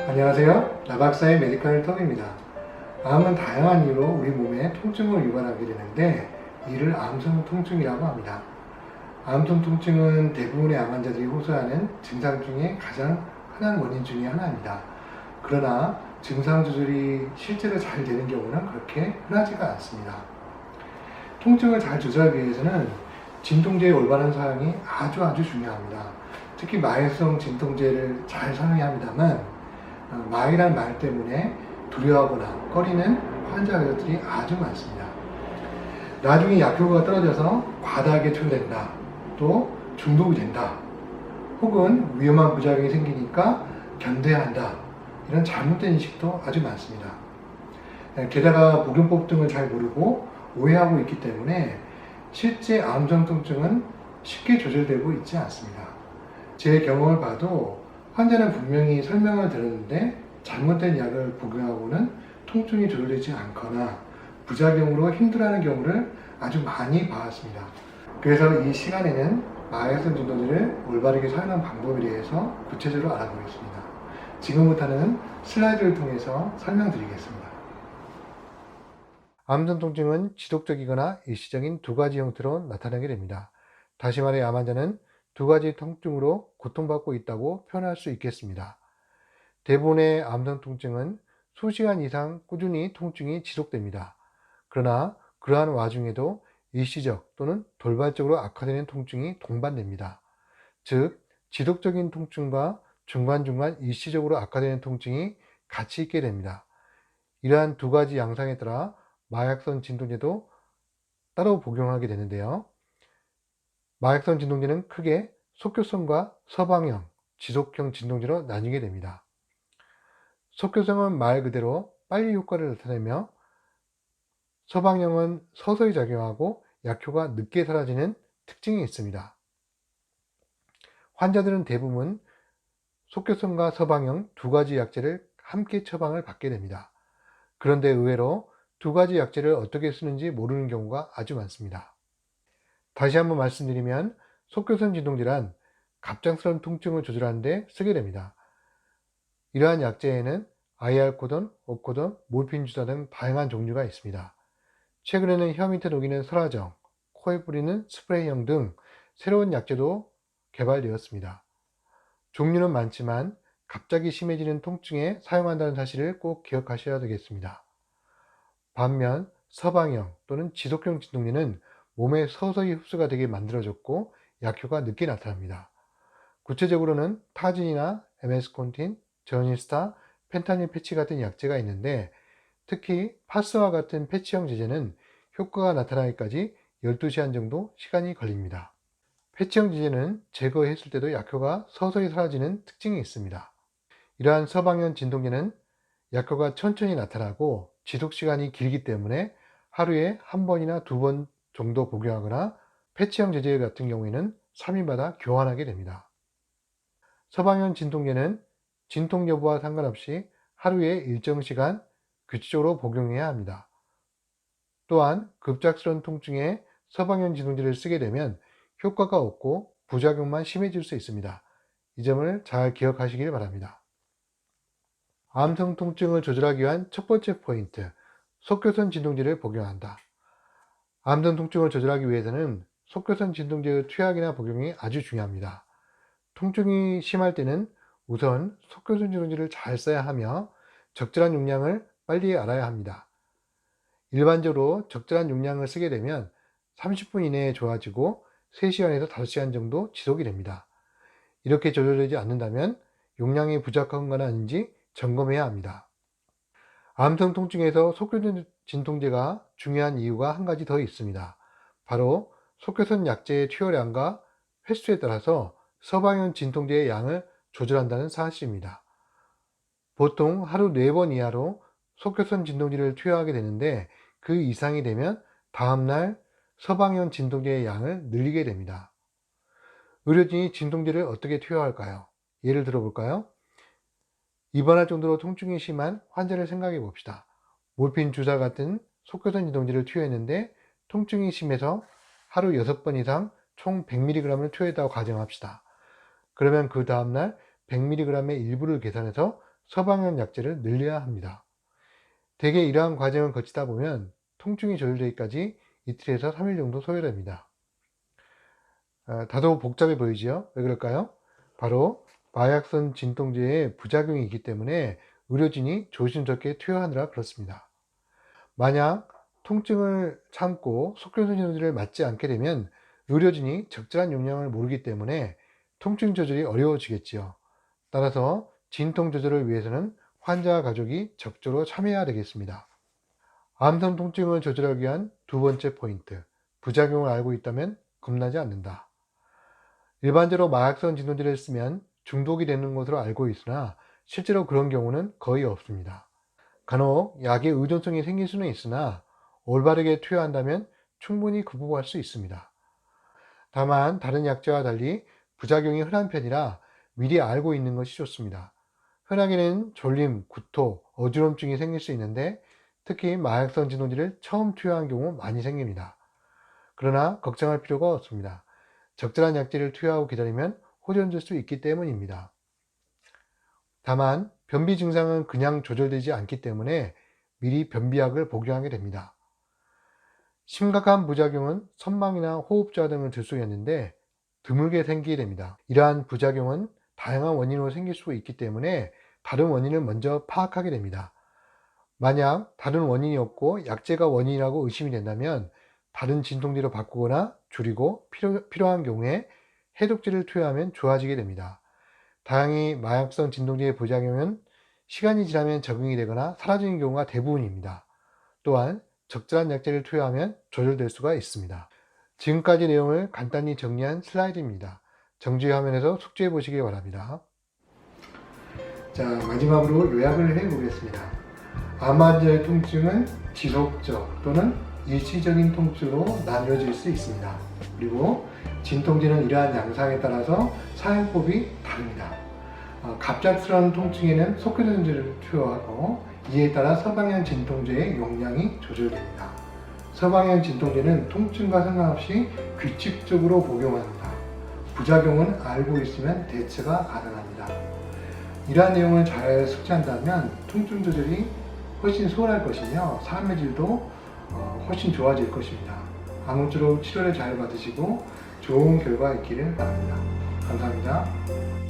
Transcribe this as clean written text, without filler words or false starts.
안녕하세요. 나박사의 메디컬 톡입니다. 암은 다양한 이유로 우리 몸에 통증을 유발하게 되는데 이를 암성 통증이라고 합니다. 암성 통증은 대부분의 암 환자들이 호소하는 증상 중에 가장 흔한 원인 중에 하나입니다. 그러나 증상 조절이 실제로 잘 되는 경우는 그렇게 흔하지가 않습니다. 통증을 잘 조절하기 위해서는 진통제의 올바른 사용이 아주 중요합니다. 특히 마약성 진통제를 잘 사용해야 합니다만 마이란 말 때문에 두려워하거나 꺼리는 환자들이 아주 많습니다. 나중에 약효가 떨어져서 과다하게 투여된다, 또 중독이 된다, 혹은 위험한 부작용이 생기니까 견뎌야 한다, 이런 잘못된 인식도 아주 많습니다. 게다가 복용법 등을 잘 모르고 오해하고 있기 때문에 실제 암성 통증은 쉽게 조절되고 있지 않습니다. 제 경험을 봐도 환자는 분명히 설명을 들었는데 잘못된 약을 복용하고는 통증이 조절되지 않거나 부작용으로 힘들어하는 경우를 아주 많이 봐왔습니다. 그래서 이 시간에는 마약성 진통제를 올바르게 사용하는 방법에 대해서 구체적으로 알아보겠습니다. 지금부터는 슬라이드를 통해서 설명드리겠습니다. 암성 통증은 지속적이거나 일시적인 두 가지 형태로 나타나게 됩니다. 다시 말해 암 환자는 두 가지 통증으로 고통받고 있다고 표현할 수 있겠습니다. 대부분의 암성 통증은 수시간 이상 꾸준히 통증이 지속됩니다. 그러나 그러한 와중에도 일시적 또는 돌발적으로 악화되는 통증이 동반됩니다. 즉, 지속적인 통증과 중간중간 일시적으로 악화되는 통증이 같이 있게 됩니다. 이러한 두 가지 양상에 따라 마약성 진통제도 따로 복용하게 되는데요. 마약성 진통제는 크게 속효성과 서방형, 지속형 진통제로 나뉘게 됩니다. 속효성은 말 그대로 빨리 효과를 나타내며 서방형은 서서히 작용하고 약효가 늦게 사라지는 특징이 있습니다. 환자들은 대부분 속효성과 서방형 두 가지 약제를 함께 처방을 받게 됩니다. 그런데 의외로 두 가지 약제를 어떻게 쓰는지 모르는 경우가 아주 많습니다. 다시 한번 말씀드리면 속효성 진통제란 갑작스러운 통증을 조절하는 데 쓰게 됩니다. 이러한 약제에는 IR-코돈, 오코돈, 몰핀 주사 등 다양한 종류가 있습니다. 최근에는 혀 밑에 녹이는 설화정, 코에 뿌리는 스프레이형 등 새로운 약제도 개발되었습니다. 종류는 많지만 갑자기 심해지는 통증에 사용한다는 사실을 꼭 기억하셔야 되겠습니다. 반면 서방형 또는 지속형 진통제는 몸에 서서히 흡수가 되게 만들어졌고 약효가 늦게 나타납니다. 구체적으로는 타진이나 MS콘틴, 저니스타, 펜타닐 패치 같은 약제가 있는데 특히 파스와 같은 패치형 제제는 효과가 나타나기까지 12시간 정도 시간이 걸립니다. 패치형 제제는 제거했을 때도 약효가 서서히 사라지는 특징이 있습니다. 이러한 서방형 진통제는 약효가 천천히 나타나고 지속시간이 길기 때문에 하루에 한 번이나 두 번 정도 복용하거나 패치형 제제 같은 경우에는 3일마다 교환하게 됩니다. 서방형 진통제는 진통 여부와 상관없이 하루에 일정 시간 규칙적으로 복용해야 합니다. 또한 급작스러운 통증에 서방형 진통제를 쓰게 되면 효과가 없고 부작용만 심해질 수 있습니다. 이 점을 잘 기억하시길 바랍니다. 암성 통증을 조절하기 위한 첫 번째 포인트, 속효선 진통제를 복용한다. 암성 통증을 조절하기 위해서는 속효선 진통제의 투약이나 복용이 아주 중요합니다. 통증이 심할 때는 우선 속효선 진통제를 잘 써야 하며 적절한 용량을 빨리 알아야 합니다. 일반적으로 적절한 용량을 쓰게 되면 30분 이내에 좋아지고 3시간에서 5시간 정도 지속이 됩니다. 이렇게 조절되지 않는다면 용량이 부족한 아닌지 점검해야 합니다. 암성 통증에서 속효선 진통제가 중요한 이유가 한 가지 더 있습니다. 바로 속효선 약제의 투여량과 횟수에 따라서 서방형 진통제의 양을 조절한다는 사실입니다. 보통 하루 4번 이하로 속효선 진통제를 투여하게 되는데 그 이상이 되면 다음날 서방형 진통제의 양을 늘리게 됩니다. 의료진이 진통제를 어떻게 투여할까요? 예를 들어볼까요? 입원할 정도로 통증이 심한 환자를 생각해 봅시다. 몰핀 주사 같은 속효선 진통제를 투여했는데 통증이 심해서 하루 6번 이상 총 100mg을 투여했다고 가정합시다. 그러면 그 다음날 100mg의 일부를 계산해서 서방형 약제를 늘려야 합니다. 대개 이러한 과정을 거치다 보면 통증이 조절되기까지 이틀에서 3일 정도 소요됩니다. 다소 복잡해 보이지요? 왜 그럴까요? 바로 마약성 진통제의 부작용이 있기 때문에 의료진이 조심스럽게 투여하느라 그렇습니다. 만약 통증을 참고 속전속 진통제를 맞지 않게 되면 의료진이 적절한 용량을 모르기 때문에 통증 조절이 어려워지겠지요. 따라서 진통 조절을 위해서는 환자와 가족이 적극적으로 참여해야 되겠습니다. 암성 통증을 조절하기 위한 두 번째 포인트, 부작용을 알고 있다면 겁나지 않는다. 일반적으로 마약성 진통제를 쓰면 중독이 되는 것으로 알고 있으나 실제로 그런 경우는 거의 없습니다. 간혹 약에 의존성이 생길 수는 있으나 올바르게 투여한다면 충분히 극복할 수 있습니다. 다만 다른 약제와 달리 부작용이 흔한 편이라 미리 알고 있는 것이 좋습니다. 흔하게는 졸림, 구토, 어지럼증이 생길 수 있는데 특히 마약성 진통제를 처음 투여한 경우 많이 생깁니다. 그러나 걱정할 필요가 없습니다. 적절한 약제를 투여하고 기다리면 호전될 수 있기 때문입니다. 다만 변비 증상은 그냥 조절되지 않기 때문에 미리 변비약을 복용하게 됩니다. 심각한 부작용은 선망이나 호흡저하 등을 들 수 있는데 드물게 생기게 됩니다. 이러한 부작용은 다양한 원인으로 생길 수 있기 때문에 다른 원인을 먼저 파악하게 됩니다. 만약 다른 원인이 없고 약제가 원인이라고 의심이 된다면 다른 진통제로 바꾸거나 줄이고 필요한 경우에 해독제를 투여하면 좋아지게 됩니다. 다행히 마약성 진통제의 부작용은 시간이 지나면 적응이 되거나 사라지는 경우가 대부분입니다. 또한 적절한 약제를 투여하면 조절될 수가 있습니다. 지금까지 내용을 간단히 정리한 슬라이드입니다. 정지 화면에서 숙지해 보시기 바랍니다. 자, 마지막으로 요약을 해 보겠습니다. 암 환자의 통증은 지속적 또는 일시적인 통증으로 나뉘어질 수 있습니다. 그리고 진통제는 이러한 양상에 따라서 사용법이 다릅니다. 갑작스러운 통증에는 속효전제를 투여하고 이에 따라 서방형 진통제의 용량이 조절됩니다. 서방형 진통제는 통증과 상관없이 규칙적으로 복용합니다. 부작용은 알고 있으면 대처가 가능합니다. 이러한 내용을 잘 숙지한다면 통증 조절이 훨씬 수월할 것이며 삶의 질도 훨씬 좋아질 것입니다. 아무쪼록 치료를 잘 받으시고 좋은 결과 있기를 바랍니다. 감사합니다.